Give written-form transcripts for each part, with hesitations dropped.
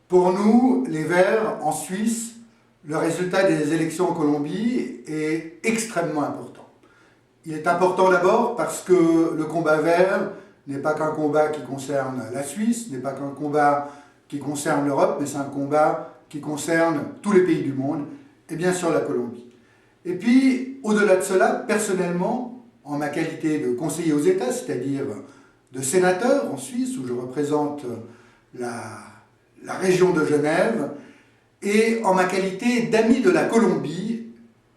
Pour nous, les Verts, en Suisse, le résultat des élections en Colombie est extrêmement important. Il est important d'abord parce que le combat vert n'est pas qu'un combat qui concerne la Suisse, n'est pas qu'un combat qui concerne l'Europe, mais c'est un combat qui concerne tous les pays du monde, et bien sûr la Colombie. Et puis, au-delà de cela, personnellement, en ma qualité de conseiller aux États, c'est-à-dire de sénateur en Suisse, où je représente la région de Genève, et en ma qualité d'ami de la Colombie,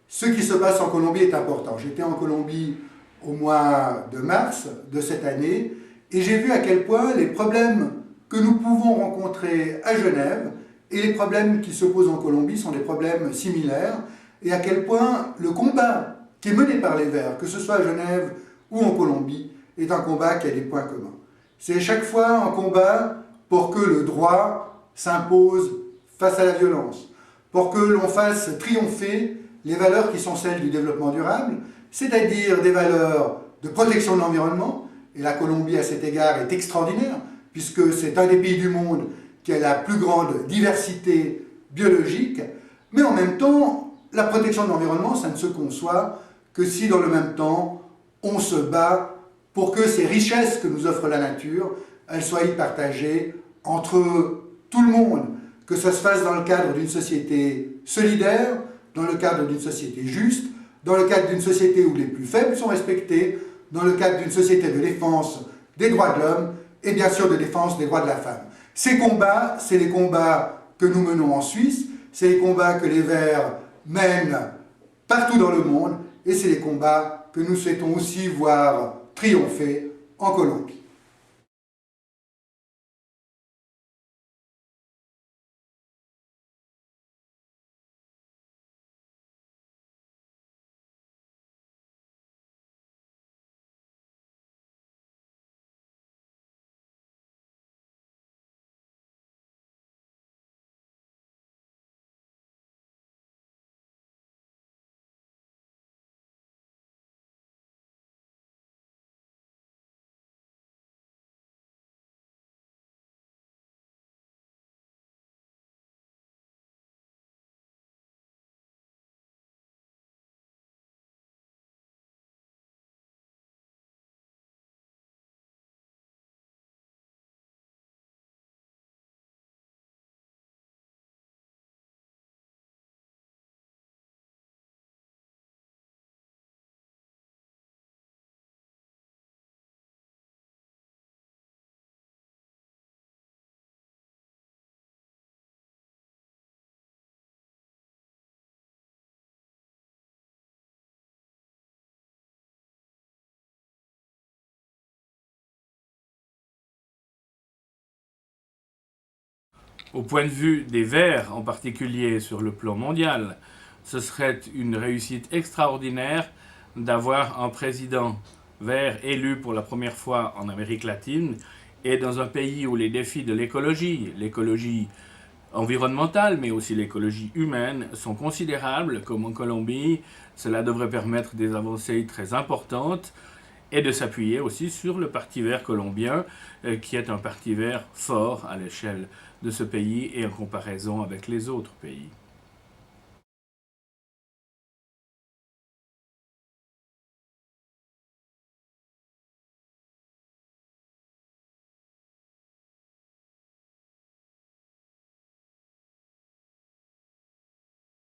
ce qui se passe en Colombie est important. J'étais en Colombie au mois de mars de cette année, et j'ai vu à quel point les problèmes que nous pouvons rencontrer à Genève et les problèmes qui se posent en Colombie sont des problèmes similaires, et à quel point le combat qui est mené par les Verts, que ce soit à Genève ou en Colombie, est un combat qui a des points communs. C'est chaque fois un combat pour que le droit s'impose face à la violence, pour que l'on fasse triompher les valeurs qui sont celles du développement durable, c'est-à-dire des valeurs de protection de l'environnement, et la Colombie à cet égard est extraordinaire, puisque c'est un des pays du monde qui a la plus grande diversité biologique, mais en même temps, la protection de l'environnement, ça ne se conçoit que si dans le même temps, on se bat pour que ces richesses que nous offre la nature, elles soient partagées entre tout le monde, que ça se fasse dans le cadre d'une société solidaire, dans le cadre d'une société juste, dans le cadre d'une société où les plus faibles sont respectés, dans le cadre d'une société de défense des droits de l'homme et bien sûr de défense des droits de la femme. Ces combats, c'est les combats que nous menons en Suisse, c'est les combats que les Verts mènent partout dans le monde et c'est les combats que nous souhaitons aussi voir triompher en Colombie. Au point de vue des Verts, en particulier sur le plan mondial, ce serait une réussite extraordinaire d'avoir un président vert élu pour la première fois en Amérique latine et dans un pays où les défis de l'écologie environnementale, mais aussi l'écologie humaine, sont considérables, comme en Colombie. Cela devrait permettre des avancées très importantes et de s'appuyer aussi sur le Parti vert colombien, qui est un parti vert fort à l'échelle de ce pays et en comparaison avec les autres pays.